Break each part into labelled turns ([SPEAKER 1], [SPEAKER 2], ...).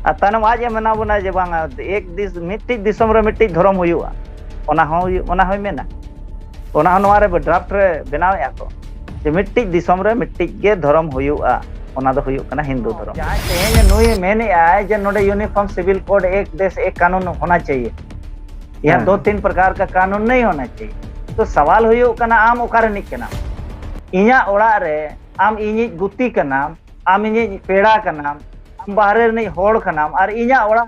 [SPEAKER 1] तायनम आज मेना बोना जे बांगा एक दिस मिट्टी दिसम रे मिट्टी धर्म हुआ ओना होय मेना ओना नोआ रे ड्राफ्ट रे बनाव या को जे मिट्टी दिसम रे मिट्टी के धर्म हुआ ओना दो हुयुक कना हिंदू धर्म जहां तेज नुई मेने आए जे नोडे यूनिफॉर्म सिविल कोड एक देश एक कानून होना चाहिए यहाँ दो तीन प्रकार का कानून नहीं होना चाहिए तो सवाल हुयुक कना आम ओकारे निक कना इया ओड़ा रे आम इनी गुती कनाम आम इनी पेड़ा कनाम आम बाहरे नहीं होड़ कनाम और इया ओड़ा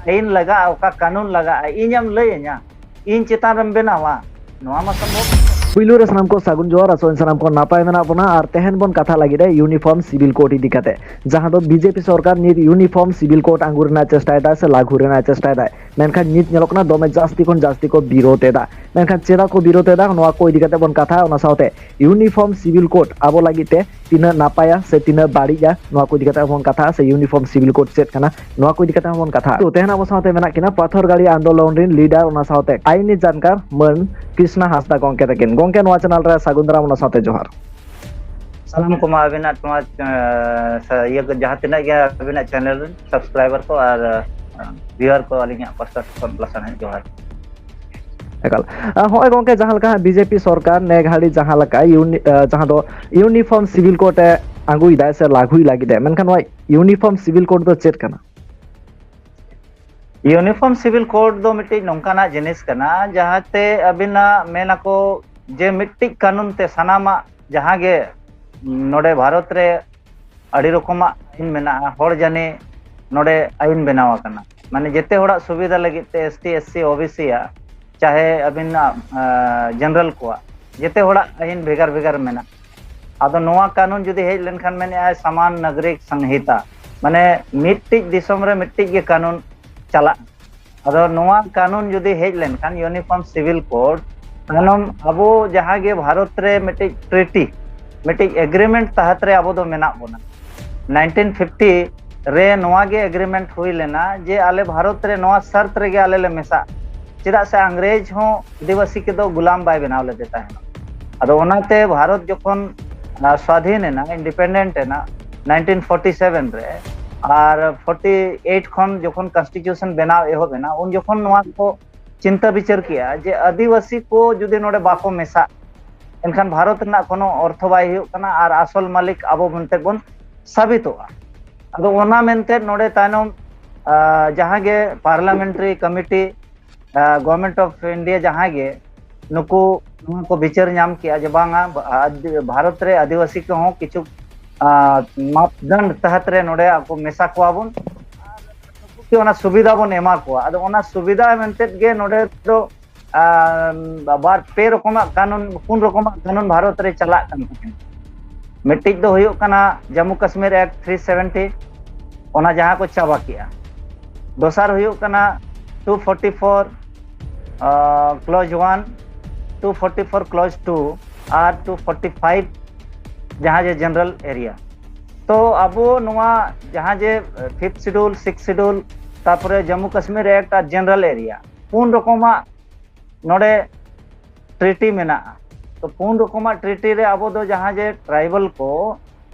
[SPEAKER 1] आईन लगा ओका कानून लगा इñam लैया इन चेतान रम बेनावा नोआ मा संभव
[SPEAKER 2] पुइलु रे सानाम को सागुन जोहार आसो सानाम को नापाय मेना बना और तेहन बन कथा लगी रे यूनिफॉर्म सिविल कोड इदी काते जहां दो बीजेपी सरकार नित यूनिफॉर्म सिविल कोड आंगुरना चेष्टायदा से लागू रेना चेष्टायदा मेनखान नित नेलोकना दोमे जास्ती को विरोध एदा मेनखान चेदा को विरोध एदा नोआ को इदी काते बन कथा ओना साउते यूनिफॉर्म सिविल कोड आबो लागिते तिना नापाया से तिना बाड़िया नोआ को इदी काते बन कथा से यूनिफॉर्म सिविल कोड चेत कना नोआ को इदी काते बन कथा तो तेहन आबो साउते मेना किना पाथर गाड़ी आंदोलन रिन लीडर ओना साउते आईनी जानकार मन कृष्णा हासदा गोंके तकिन गोंके नोआ चैनल रे सागुंदरा ओना साउते जोहार
[SPEAKER 1] सलाम को मा अबिना तुमा ये जहां तिना गया अबिना चैनल सब्सक्राइबर को और व्यूअर को अलिया पास्ता प्लसन है जोहार
[SPEAKER 2] एकल होय गोंके जहां लका बीजेपी सरकार ने घाड़ी जहां लका जहां दो यूनिफॉर्म सिविल कोड आंगुई दा से लागुई लागी दे मेनखान होय यूनिफॉर्म सिविल कोड दो चेत कना
[SPEAKER 1] यूनिफॉर्म सिविल कोड दो मिट्टी नोंकाना जिनिस कना जहाते अबिना मेना को जे मिट्टी कानून ते सनामा जहां गे नोडे भारत रे अड़ी रकमा आईन मेना होड़ जाने नोडे आईन बनावा कना माने जेते होड़ा सुविधा लगी ते एसटी एससी ओबीसी या चाहे अबिना जनरल को जेते होड़ा आईन भेगार भेगार मेना आदो नोआ कानून जुदी हेज लेनखान मेने आय समान नागरिक संहिता माने मिट्टी दिसम रे मिट्टी के कानून चला आदो नोआ कानून जुदी हेज लेनखान यूनिफॉर्म सिविल कोड तानम अबो जहां गे भारत रे मिट्टी ट्रीटी मिट्टी एग्रीमेंट तहत रे अबो दो मेना बोना 1950 रे नोआ गे एग्रीमेंट हुई लेना जे आले भारत रे नोआ शर्त रे गे आले ले मेसा चिदा से अंग्रेज हो आदिवासी के दो गुलाम बाय बनाव ले देता है अदो ओनाते भारत जखन स्वाधीन है ना इंडिपेंडेंट है ना 1947 रे और 48 खन जखन कॉन्स्टिट्यूशन बनाव एहो बेना उन जखन नोआ को चिंता विचार किया जे आदिवासी को जुदी नोडे बाको मेसा एनखान भारत ना कोनो अर्थ बाय हुयो कना और आसल मालिक आबो बनते बन साबितोआ अदो ओना मेनते नोडे तायनम जहां गे parliamentary committee government of India जहां गे नुको को विचार नाम किया जे बांगा भारत रे आदिवासी को हो किछु मापदंड तहत रे नोडे आपको मेसा कोआबन कि ओना सुविधा बन एमा को अदो ओना सुविधा मेनते गे नोडे तो बार पे रकमा कानून पुन रकमा कानून भारत रे चला कन मिट्टी दो हुयो कना जम्मू कश्मीर एक्ट 370 ओना जहां को चाबा किया दोसर हुयो कना 244 क्लॉज 1 244 क्लॉज 2 और 245 जहां जे जनरल एरिया तो अबो नोआ जहां जे 5th शेड्यूल 6th शेड्यूल तापरे जम्मू कश्मीर एक्ट और जनरल एरिया पुन रकमा नोडे ट्रीटी मेना तो पुन रकमा ट्रीटी रे अबो दो जहां जे ट्राइबल को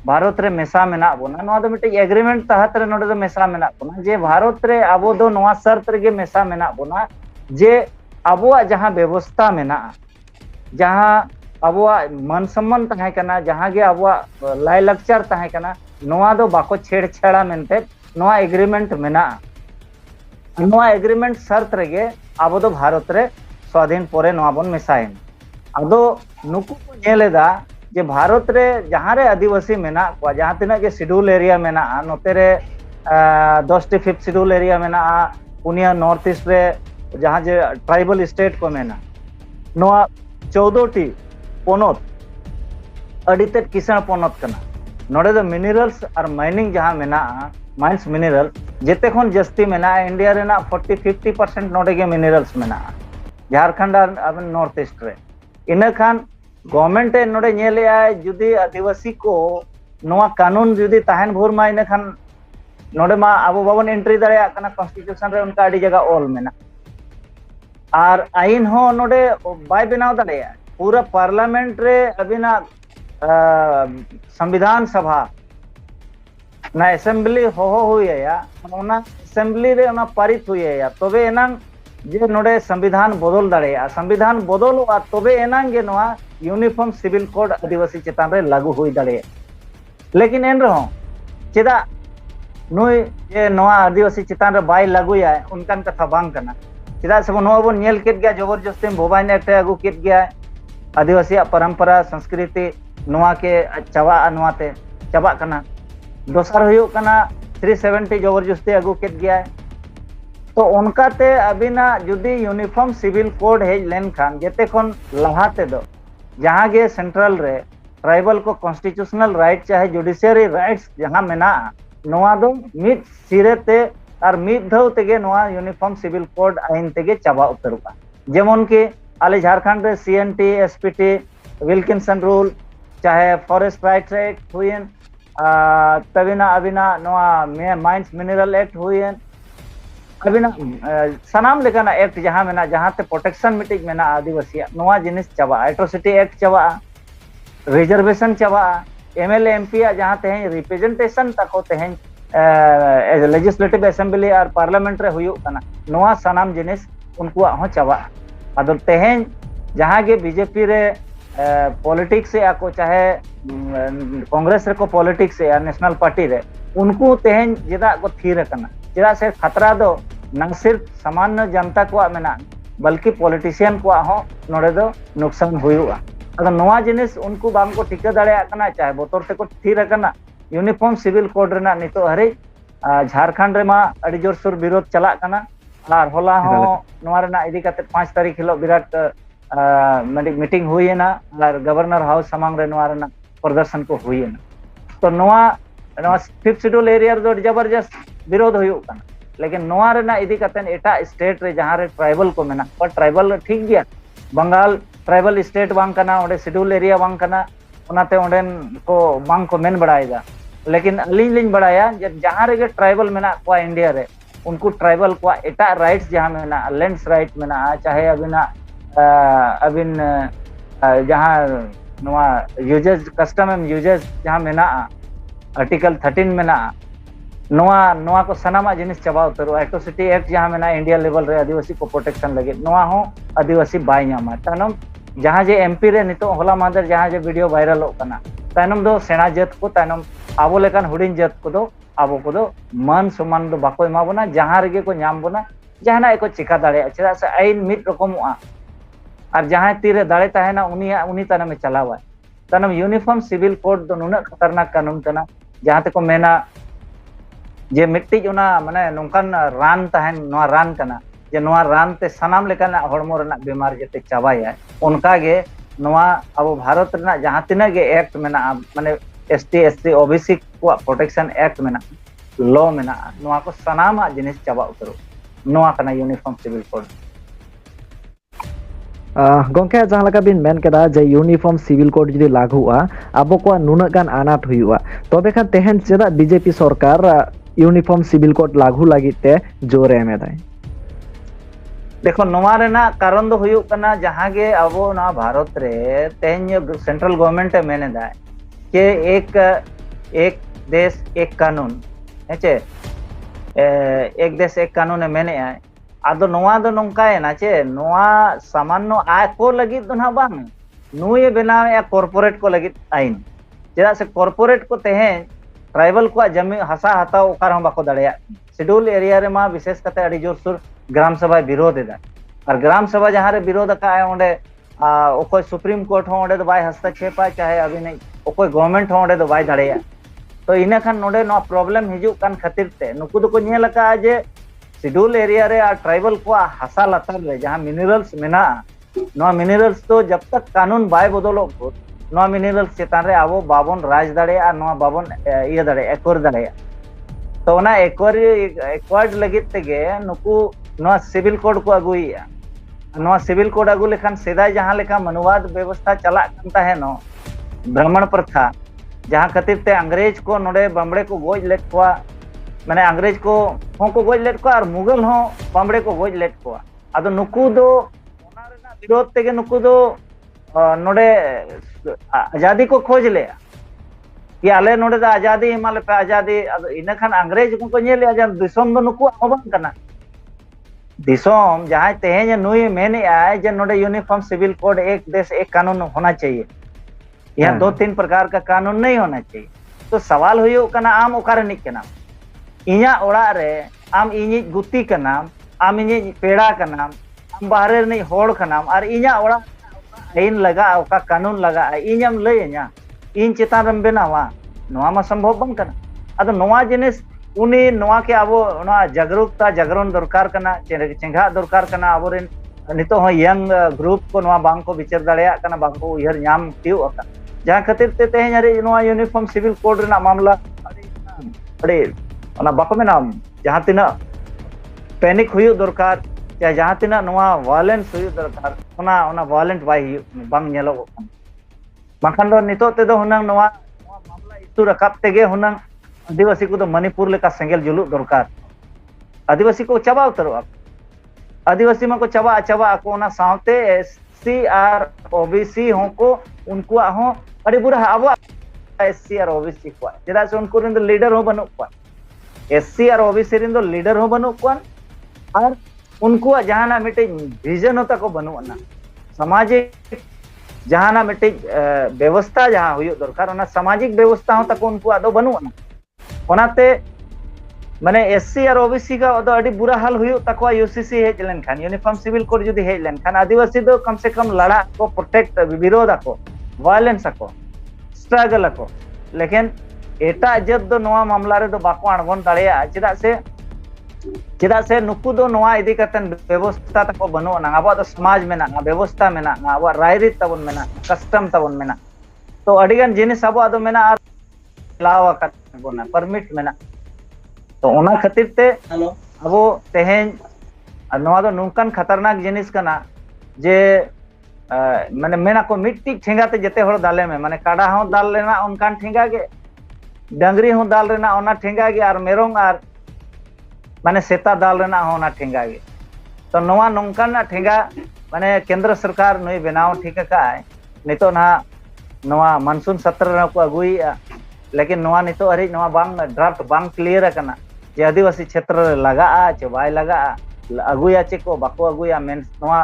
[SPEAKER 1] भारत रे मेसा मेना बोना नोआ दो मिटे एग्रीमेंट तहत रे नोडे दो मेसा मेना बोना जे भारत रे अबो दो नोआ शर्त रे मेसा मेना बोना जे अबो जहां व्यवस्था मेना जहां अबो मन सम्मान तहां कना जहां गे अबो लाय लक्चर तहां कना नोआ दो बाको छेड़छाड़ा मेनते नोआ एग्रीमेंट मेना नोआ एग्रीमेंट शर्त रे अबो दो भारत रे स्वाधीन पोरे नोआ बन मेसायन अदो नुकु को नेलेदा जे भारत रे जहां रे आदिवासी मेना को जहां तिना के शेड्यूल एरिया मेना नोते रे 10 टी 5th शेड्यूल एरिया मेना पुनिया नॉर्थ ईस्ट रे जहां जे ट्राइबल स्टेट को मेना नोआ 14 टी पोनोत अडिते किसान पोनोत कना नोडे दो मिनरल्स और माइनिंग जहां मेना माइंस मिनरल जेते खन जस्ती मेना इंडिया रेना 40-50% नोडे के मिनरल्स मेना झारखंड और नॉर्थ ईस्ट रे इना खान गवर्नमेंट नोडे नेले आय जुदी आदिवासी को नोआ कानून जुदी ताहन भोर मा इना खान नोडे मा अबो बाबन एंट्री दाड़िया कना कॉन्स्टिट्यूशन रे उनका अड़ी जगह ऑल मेना और आईन हो नोडे बाय बनाव दाड़िया पूरा पार्लियामेंट रे अबिना संविधान सभा ना असेंबली होहो हुया ओना असेंबली रे ओना पारित हुया तबे एनांग जे नोडे संविधान बदल दाड़ेया संविधान बदलोआ तबे एनांग गे नोआ यूनिफॉर्म सिविल कोड आदिवासी चेतान रे लागू हुई दाड़े लेकिन एन रहो चेदा नुई जे नोआ आदिवासी चेतान रे बाय लागूया उनकान कथा बांग कना चेदा से नोआ बोन नेल केट गया जबरदस्ती मोबाइल नेट आगू केट गया आदिवासी परंपरा संस्कृति नोआ के चाबा नोआते चाबा कना दोसर हुयुक कना 370 जबरदस्ती आगू केट गया तो उनकाते अबिना जुदी यूनिफॉर्म सिविल कोड हेज लेन खान जेते खन लहाते दो जहां गे सेंट्रल रे ट्राइबल को कॉन्स्टिट्यूशनल राइट चाहे जुडिशियरी राइट्स जहां मेना नोआ दो मिड सिरेते और मिड धव तेगे नोआ यूनिफॉर्म सिविल कोड आइन तेगे चाबा उतरुका जेमन के आले झारखंड रे सीएनटी एसपीटी विल्किंसन रूल चाहे फॉरेस्ट राइट्स एक्ट हुएन तबिना अबिना नोआ माइंस मिनरल एक्ट हुएन अबिना सनाम लेकाना एक्ट जहां मेना जहां ते प्रोटेक्शन मिटिक मेना आदिवासी नोआ जिनिस चाबा एट्रोसिटी एक्ट चाबा रिजर्वेशन चाबा एमएलए एमपी जहां तेहें रिप्रेजेंटेशन तको तेहें लेजिस्लेटिव असेंबली और पार्लियामेंट रे हुयुक कना नोआ सनाम जिनिस उनको हो चाबा अदो तेहें जहां गे बीजेपी रे पॉलिटिक्स या को चाहे कांग्रेस रे को पॉलिटिक्स या नेशनल पार्टी रे उनको तेहें जेदा को थीर कना जेदा से खतरा दो न सिर्फ सामान्य जनता को मेना बल्कि पॉलिटिशियन को हो नोडे दो नुकसान हुयुआ अगर नोआ जिनिस उनको बांग को टिका दाड़े कना चाहे बोतोर ते को थीर कना यूनिफॉर्म सिविल कोड रेना नितो हरे झारखंड रे मा अड़ी जोर सुर विरोध चला कना और होला हो नोआ रेना इदी कते 5 तारीख हिलो विराट मीटिंग हुईना और गवर्नर हाउस समांग रे नोआ रेना प्रदर्शन को हुईना तो नोआ नोआ 5th शेड्यूल एरिया दो जबरदस्त विरोध हुयुक कना लेकिन नोआ रेना इदी कते एटा स्टेट रे जहां रे ट्राइबल को मेना पर ट्राइबल ठीक गया बंगाल ट्राइबल स्टेट बांग कना ओडे शेड्यूल एरिया बांग कना ओनाते ओडेन को बांग को मेन बड़ायदा लेकिन अलिंग लिंग बड़ाया जहां रे ट्राइबल मेना को इंडिया रे उनको ट्राइबल को एटा राइट्स जहां मेना लैंड्स राइट मेना चाहे अबिना अबिन जहां नोआ यूजेस कस्टम एंड यूजेस जहां मेना आर्टिकल 13 मेना नोआ नोआ को सनामा जिनिस चाबा उतरो एट्रोसिटी एक्ट जहां मेना इंडिया लेवल रे आदिवासी को प्रोटेक्शन लगे नोआ हो आदिवासी बाय नामा तानम जहां जे एमपी रे नितो होला मादर जहां जे वीडियो वायरल हो कना तानम दो सेना जत को तानम आबो लेकान हुडिन जत को दो आबो को दो मान सम्मान दो बाको एमा बना जहां रे को नाम बना जहाना एको चिका दाड़े चेदा से आइन मिट रकमआ और जहां तीरे दाड़े ताहेना उनी तानम में चलावा तानम यूनिफॉर्म सिविल कोड दो नुना खतरनाक कानून कना जहां ते को मेना जे मिट्टी ओना माने नोंकान रान ताहेन नोआ रान कना जे नोआ रान ते सनाम लेकाना हड़मो रेना बीमार जेते चाबाया उनका गे नोआ अब भारत रेना जहां तिना गे एक्ट मेना माने एसटी एससी ओबीसी को प्रोटेक्शन एक्ट मेना लॉ मेना नोआ को सनाम जिनिस चाबा उतरो नोआ कना यूनिफॉर्म सिविल कोड
[SPEAKER 2] गोंके जहां लका बिन मेन केदा जे यूनिफॉर्म सिविल कोड जदि लागुआ आबो को नुना गान आनाट हुआ तबे खान तेहन चेदा बीजेपी सरकार यूनिफॉर्म सिविल कोड लागू लागिते जोर एमेदाय
[SPEAKER 1] देखो नोआ रेना कारण दो हुयुक कना जहां गे अबो ना भारत रे तेन सेंट्रल गवर्नमेंट मेनेदा के एक देश एक कानून हेचे एक देश एक कानून मेने आय आदो नोआ दो नोंका ना चे नोआ सामान्य आय को लगी दो ना बांग नुए बनाव या कॉर्पोरेट को लगी आइन चेदा से कॉर्पोरेट को तेहें ट्राइबल को जमीन हसा हताव ओकार हम बाको दाड़ेया शेड्यूल एरिया रे मा विशेष कते अड़ी जोर सुर ग्राम सभा विरोध एदा और ग्राम सभा जहां रे विरोध का है ओंडे ओकोय सुप्रीम कोर्ट हो ओंडे दो बाय हस्तक्षेप चाहे अभी नहीं ओकोय गवर्नमेंट हो ओंडे दो बाय दाड़ेया तो इना खान नोडे नो प्रॉब्लम हिजुक कान खातिर ते नुकु दो को नेल का जे शेड्यूल एरिया रे और ट्राइबल को हसा लतार रे जहां मिनरल्स मेना नो मिनरल्स तो जब तक कानून बाय बदलो नो मिनरल्स चेतान रे आबो बाबन राज दाड़ेया नो बाबन ये दाड़े एक्वर दाड़ेया तो ना एक्वार्ड लगित तेगे नुकु नो सिविल कोड को अगुइया नो सिविल कोड अगु लेखान सेदाय जहां लेखा मनुवाद व्यवस्था चला कंता है नो ब्राह्मण प्रथा जहां खातिर ते अंग्रेज को नोडे बमड़े को गोज लेट कोआ माने अंग्रेज को गोज लेट को और मुगल हो बमड़े को गोज लेट को अदो नुकु दो ओना रेना विरोध तेगे नुकु दो नोडे आजादी को खोज ले कि आले नोडे दा आजादी एमाले पे आजादी इन खान अंग्रेज को नेले जन दिसोम दो नुकु बांग कना दिसोम जहां तेहें नुई मेने आए जे नोडे यूनिफॉर्म सिविल कोड एक देश एक कानून होना चाहिए यहाँ 2-3 प्रकार का कानून नहीं होना चाहिए तो सवाल हुई कना आम ओकारे निक कना इया ओड़ा रे आम इनी गुती कनाम आम इनी पेड़ा कनाम आम बाहरे नहीं होड़ कनाम और इया ओड़ा आईन लगा ओका कानून लगा इñam लैया इन चेतान रम बेनावा नोआ मा संभव बंग कना अदो नोआ जिनिस उनी नोआ के आबो नोआ जागरूकता जागरण दरकार कना चेंगा दरकार कना आबोरेन नितो हो यंग ग्रुप को नोआ बांग को विचार दाड़ेया कना बांग को उहर नाम तिउ अका जहां खातिर ते तेहें हरे नोआ यूनिफॉर्म सिविल कोड रेना मामला अरे ओना बाको मेना जहां तिना पैनिक हुई दरकार या जहां तिना नोआ वायलेंस हुई दरकार ओना वायलेंट बाय बांग नेलो बाखान दो नितो ते दो हुनंग नोआ मामला इतु रकाब तेगे हुनंग आदिवासी को तो मणिपुर लेका सेंगेल जुलुक दरकार आदिवासी को चाबा उतरो आदिवासी मा को चाबा चाबा को ओना सावते एससी और ओबीसी हो को उनको हो अरे बुरा अब एससी और ओबीसी को चेदा से उनको रिंद लीडर हो बनु को एससी और ओबीसी रिंद लीडर हो बनु को और उनको जहाना मिटे विजन होता को बनु ना सामाजिक जहाना मिटे व्यवस्था जहां हुई दरकार ओना सामाजिक व्यवस्था होता को उनको आदो बनु ना ओनाते माने एससी और ओबीसी का अदो अडी बुरा हाल हुई तको यूसीसी हेज लेन खान यूनिफॉर्म सिविल कोड जदी हेज लेन खान आदिवासी दो कम से कम लड़ा को प्रोटेक्ट विरोध को वायलेंस को स्ट्रगल को लेकिन एटा जब दो नोआ मामला रे दो बाको अणगोन दाड़ेया चेदा से नुकु दो नोआ इदी कतन व्यवस्था तको बनो ना अब समाज में ना व्यवस्था में ना अब रायरीत तबन में ना कस्टम तबन में ना तो अडिगन जिनिस अब आदो में ना लावा कतबोना परमिट में ना तो ओना खातिर ते अब तेहें नोआ दो नुकन खतरनाक जिनिस कना जे माने मेना को मिट्टी ठेंगा ते जते हर दाले में माने काडा हो दाल लेना उनकान ठेंगा गे डंगरी हो दाल रेना ओना ठेंगा गे और मेरोंग और माने सेता दाल रेना होना ठेंगा गे तो नोआ नोंकान ठेंगा माने केंद्र सरकार नई बनाव ठीक का नितो ना नोआ मानसून सत्र को अगुई लेकिन नोआ नितो हरि नोआ बांग ड्राफ्ट बांग क्लियर करना जे आदिवासी क्षेत्र लगा चे बाय लगा अगुया चे को बाको अगुया मेन नोआ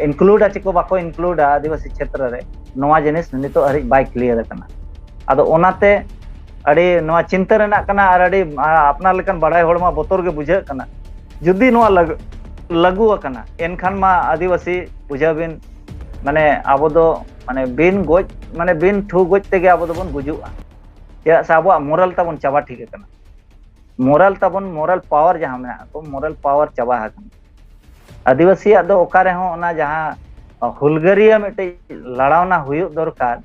[SPEAKER 1] इंक्लूड चे को बाको इंक्लूड आदिवासी क्षेत्र रे नोआ जिनिस नितो हरि बाय क्लियर करना अदो ओनाते अड़ी नोआ चिंता रेना कना और अड़ी अपना लेकन बड़ाई होड़मा बोतोर के बुझे कना जुदी नोआ लगू कना एनखान मा आदिवासी बुझाबिन माने आबो दो माने बिन गोज माने बिन ठू गोज तेगे आबो दो बन गुजुआ या साबो मोरल तबन चाबा ठीक कना मोरल तबन मोरल पावर जहां में को मोरल पावर चाबा हकन आदिवासी दो ओकारे हो ओना जहां हुलगरिया मिटे लड़ावना हुयु दरकार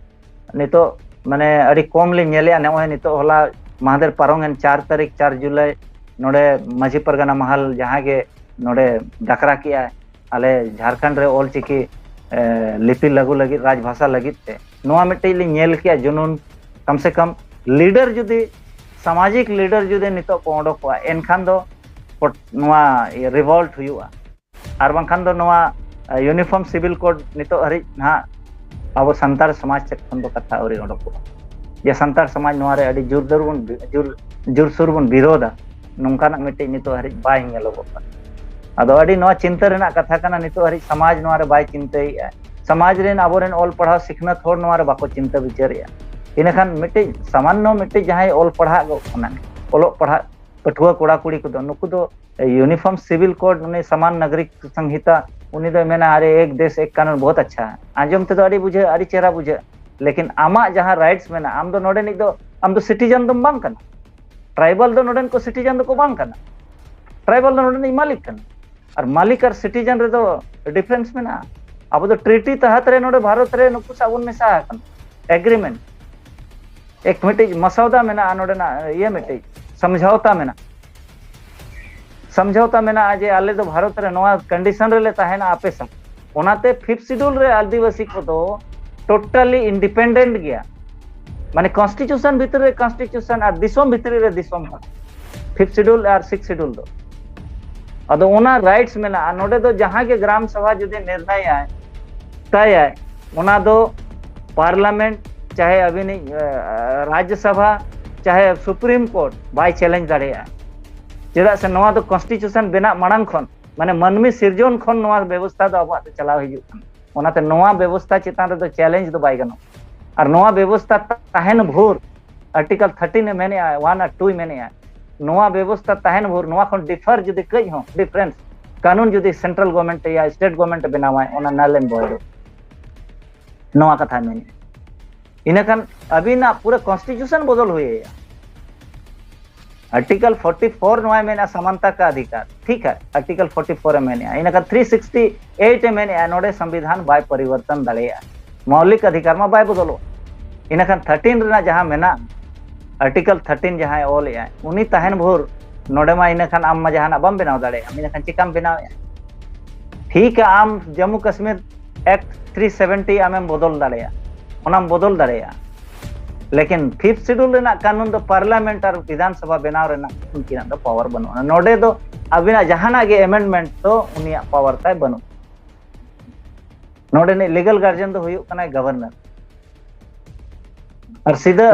[SPEAKER 1] नितो माने अड़ी कम ले नेले नोय नितो होला महादेर पारोंगन 4 तारीख 4 जुलाई नोडे माझी परगना महल जहां के नोडे डकरा किया आले झारखंड रे ऑल चिकी लिपि लगू लगी राजभाषा लगी ते नोआ मिटे ले नेल किया जुनून कम से कम लीडर जुदी सामाजिक लीडर जुदी नितो को ओडोकवा एनखान दो नोआ रिवोल्ट हुआ और बांखान दो नोआ यूनिफॉर्म सिविल कोड नितो हरि ना अब संतार समाज चेकन दो कथा औरी ओडोको या संतार समाज नोआ रे अडी जुरदर बन जुरसुर बन विरोधा नोंकाना मिटे नितो हरि बाय नेलोगो अदो अडी नोआ चिंता रेना कथा कना नितो हरि समाज नोआ रे बाय चिंताई समाज रेन आबोरेन ऑल पढ़ा सिखनत होर नोआ रे बाको चिंता विचारिया इनखान मिटे सामान्य मिटे जहां ऑल पढ़ा गो कना ओलो पढ़ा पठुआ कोड़ा कुड़ी को दो नुकु दो यूनिफॉर्म सिविल कोड ने समान नागरिक संहिता उनी दो मेना अरे एक देश एक कानून बहुत अच्छा है आजम ते दो अड़ी बुझे अड़ी चेहरा बुझे लेकिन आमा जहां राइट्स में ना आम दो नोडे नि दो आम दो सिटीजन दम बांग कना ट्राइबल दो नोडन को सिटीजन दो को बांग कना ट्राइबल दो नोडन मालिक कना और मालिक और सिटीजन रे दो डिफरेंस में ना अब दो ट्रीटी तहत रे नोडे भारत रे नुकु साबुन में सा कना एग्रीमेंट एक मिटे मसौदा में ना नोडे ना ये मिटे समझौता में ना आज आले दो भारत रे नोआ कंडीशन रे लेता है ना आपे सा ओनाते 5th शेड्यूल रे आदिवासी को तो टोटली इंडिपेंडेंट गया माने कॉन्स्टिट्यूशन भीतर रे कॉन्स्टिट्यूशन और दिसोम भीतर रे दिसोम 5th शेड्यूल और 6th शेड्यूल दो अदो ओना राइट्स में ना नोडे दो जहां के ग्राम सभा जुदे निर्णय आए तय आए ओना दो पार्लियामेंट चाहे अभी राज्यसभा चाहे सुप्रीम कोर्ट बाय चैलेंज दाड़ेया चेदा से नवा दो कॉन्स्टिट्यूशन बेना मांग खन माने मनमी सिरजन खन नवा व्यवस्था दो अब चलाव हिजु ओनाते नवा व्यवस्था चितान रे चैलेंज दो बाय गनो और नवा व्यवस्था ताहेन भोर आर्टिकल 13 ने मेने 1 और 2 मेने नवा व्यवस्था ताहेन भोर नवा खन डिफर जदि कई हो डिफरेंस कानून जदि सेंट्रल गवर्नमेंट या स्टेट गवर्नमेंट बनावाय ओना नालेम बोय नवा कथा मेने इनखान अभी ना पूरा कॉन्स्टिट्यूशन बदल हुए आर्टिकल 44 नवा मेना समानता का अधिकार ठीक है आर्टिकल 44 मेने इनखान 368 मेने नोडे संविधान बाय परिवर्तन दाड़ेया मौलिक अधिकार में बाय बदलो इनखान 13 रेना जहां मेना आर्टिकल 13 जहां ऑल है उनी ताहेन भोर नोडे मा इनखान आम मा जहां बम बनाव दाड़ेया इनखान चिकाम बनाव ठीक है आम जम्मू कश्मीर एक्ट 370 आमें बदल दाड़ेया ओनाम बदल दाड़ेया लेकिन 5th शेड्यूल रेना कानून दो पार्लियामेंट और विधानसभा बनाव रेना उनकिना दो पावर बनो नोडे दो अबिना जहाना गे अमेंडमेंट तो उनिया पावर ताय बनो नोडे ने लीगल गार्जियन दो हुयु कना गवर्नर और सीधा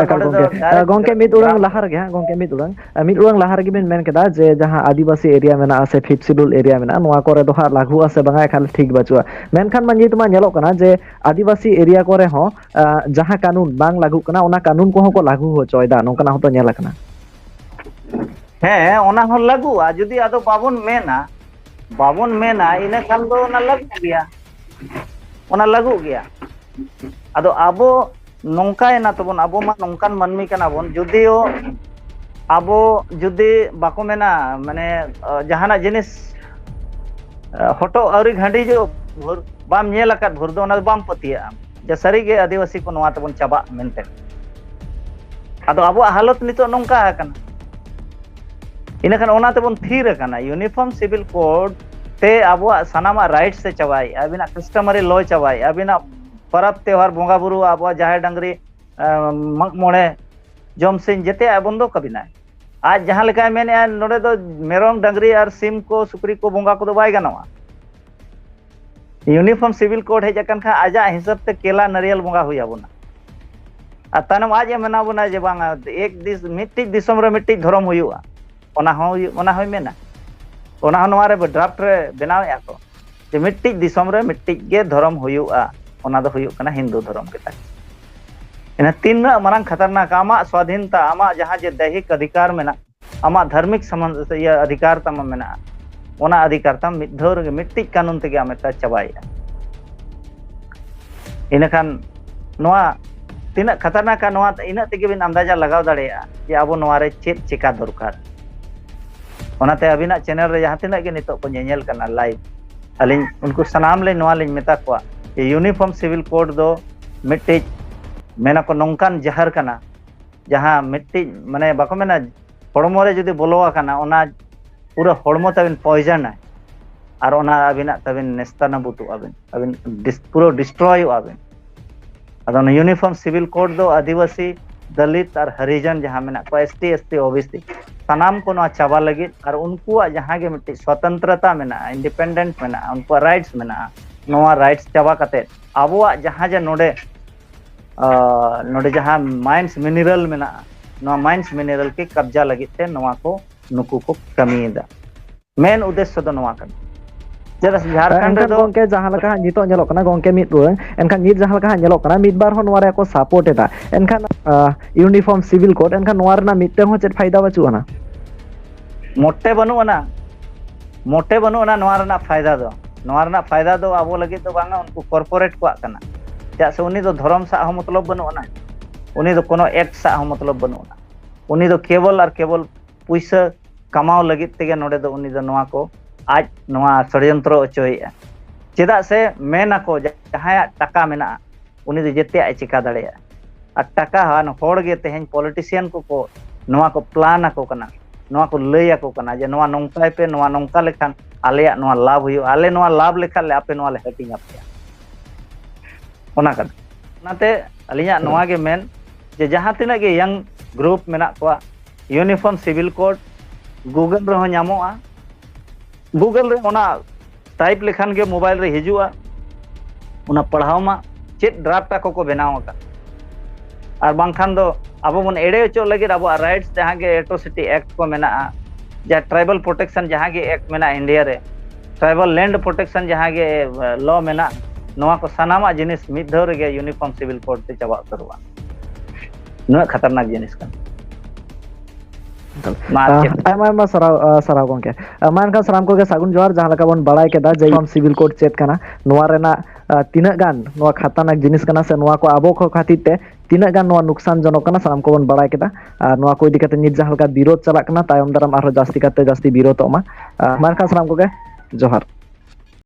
[SPEAKER 2] गोंके मिद उड़ांग लहार गे गोंके मिद उड़ांग लहार गे बिन मेन केदा जे जहां आदिवासी एरिया मेना से 5th शेड्यूल एरिया मेना नोआ कोरे दो हा लागू आसे बंगा खाल ठीक बचुआ मेनखान मानित मा नेलो कना जे आदिवासी एरिया कोरे हो जहां कानून बांग लागू कना ओना कानून को हो लागू हो चोयदा नोकना होतो नेला कना
[SPEAKER 1] हे ओना हो लागू आ जदी आदो बाबन मेना इने खान दो ओना लागू गया आदो आबो नौकायना तबन आबो मा नौकान मानमी कना बन जुदियो आबो जुदी बाको मेना माने जहाना जिनिस हटो औरी घांडी जो भोर बाम नेल अकात भोर दो ओना बाम पतिया जे सरी गे आदिवासी को नवा तबन चाबा मेनते आदो आबो हालत नितो नौका कना इनखान ओना तबन थीर कना यूनिफॉर्म सिविल कोड ते आबो सनामा राइट्स से चाबाई अबिना कस्टमरी लॉ चाबाई अबिना परब त्योहार बोंगा बुरु आबो जाहे डंगरी मग मोड़े जम सिंह जेते बंदो कबिना आज जहां लेका मेने नोडे दो मेरम डंगरी और सिम को सुकरी को बोंगा को दो बाय गनवा यूनिफॉर्म सिविल कोड हेज अकन खा आजा हिसाब ते केला नारियल बोंगा हुया बुना आ तनम आज मेना बुना जे बांगा एक दिस मिट्टी दिसम रे मिट्टी धरम हुयुआ ओना होय मेना ओना नवा रे ड्राफ्ट रे बनाव या को जे मिट्टी दिसम रे मिट्टी गे धरम हुयुआ ओना दो हुयुक कना हिंदू धर्म के तक इन तीन मारंग खतरनाक आमा स्वाधीनता आमा जहां जे दैहिक अधिकार मेना आमा धार्मिक संबंध या अधिकार तम मेना ओना अधिकार तम मिधर गे मिट्टी कानून ते आमेता चबाया इनखान नोआ तीन खतरनाक नोआ इन ते बिन अंदाजा लगाव दाड़ेया जे आबो नोआ रे चेत चिका दरकार ओनाते अबिना चैनल रे जहां तिना गे नितो को नेल कना लाइव अलिन उनको सनाम ले नोआ लिन मेता को यूनिफॉर्म सिविल कोड दो मिट्टी मेना को नौकान जहर कना जहां मिट्टी माने बाको मेना हड़मो रे जदि बोलोआ कना ओना पूरा हड़मो तबिन पॉइजन है और ओना अबिना तबिन नेस्ताना बुतु अबिन पूरा डिस्ट्रॉय अबिन अदो यूनिफॉर्म सिविल कोड दो आदिवासी दलित और हरिजन जहां मेना को एसटी एसटी ओबीसी सनाम को नोआ चाबा लगी और उनको जहां गे मिट्टी स्वतंत्रता मेना इंडिपेंडेंट मेना उनको राइट्स मेना नोआ राइट्स चाबा कते आबोआ जहां जे नोडे नोडे जहां माइंस मिनरल मेना नोआ माइंस मिनरल के कब्जा लगी ते नोआ को नुकु को कमीदा मेन उद्देश्य दो नोआ कन जरा झारखंड रे दो
[SPEAKER 2] गोंके जहां लका नितो नेलो कना गोंके मिद रुंग एनखान नित जहां लका नेलो कना मिद बार हो नोआ रे को सपोर्ट एदा एनखान यूनिफॉर्म सिविल कोड एनखान नोआ रेना मिदते हो चेत फायदा बचुआना
[SPEAKER 1] मोटे बनुआना नोआ रेना फायदा दो नोआ फायदा दो आबो लगे तो बांगा उनको कॉर्पोरेट को कना चा से उनी दो धर्म सा हो मतलब बनुआना उनी दो कोनो एक्ट सा हो मतलब बनुआना उनी दो केवल और केवल पैसा कमाओ लगे तेगे नोडे दो उनी दो नोआ को आज नोआ षड्यंत्र अचोया चेदा से मेना को जहां टाका मेना उनी दो जेते चिका दाड़ेया और टाका हान होड़ गे तेहेन पॉलिटिशियन को नोआ को प्लान को कना नोआ को लैया को कना जे नोआ नौकाय पे नोआ नौका लेखान आले नोआ लाभ हुयो आले नोआ लाभ लेखान ले आपे नोआ ले हटिंग आपे ओना कन ओनाते अलिया नोआ गे मेन जे जहां तिना गे यंग ग्रुप मेना को यूनिफॉर्म सिविल कोड गूगल रे हो ᱧᱟᱢᱚᱜᱼᱟ गूगल रे ओना टाइप लेखान गे मोबाइल रे हिजुआ ओना पढ़ाव मा चेत ड्राफ्ट को बेनाव का और बांखान दो अब बन एड़े होचो लगे अब राइट्स जहाँ के एट्रोसिटी एक्ट को मेना जहाँ ट्राइबल प्रोटेक्शन जहाँ के एक्ट मेना इंडिया रे ट्राइबल लैंड प्रोटेक्शन जहाँ के लॉ मेना नवा को सनामा जिनिस मिद धर गे यूनिफॉर्म सिविल कोड ते चाबा उतरवा न खतरनाक जिनिस का
[SPEAKER 2] आयमा सराव गंके मानका साराम को सागुन जोहार जहाँ लका बन बड़ाई केदा जे यूनिफॉर्म सिविल कोड चेत कना नोआ रेना तीना गान नोआ खतरनाक जिनिस कना से नोआ को आबो को खातिर ते तीना गान नोआ नुकसान जनक कना साराम को बन बड़ाई केदा नोआ को इदी कते नित जहाँ लका विरोध चलाक कना तायम दाराम आरो जास्ती कते जास्ती विरोधोमा मानका साराम को जोहार।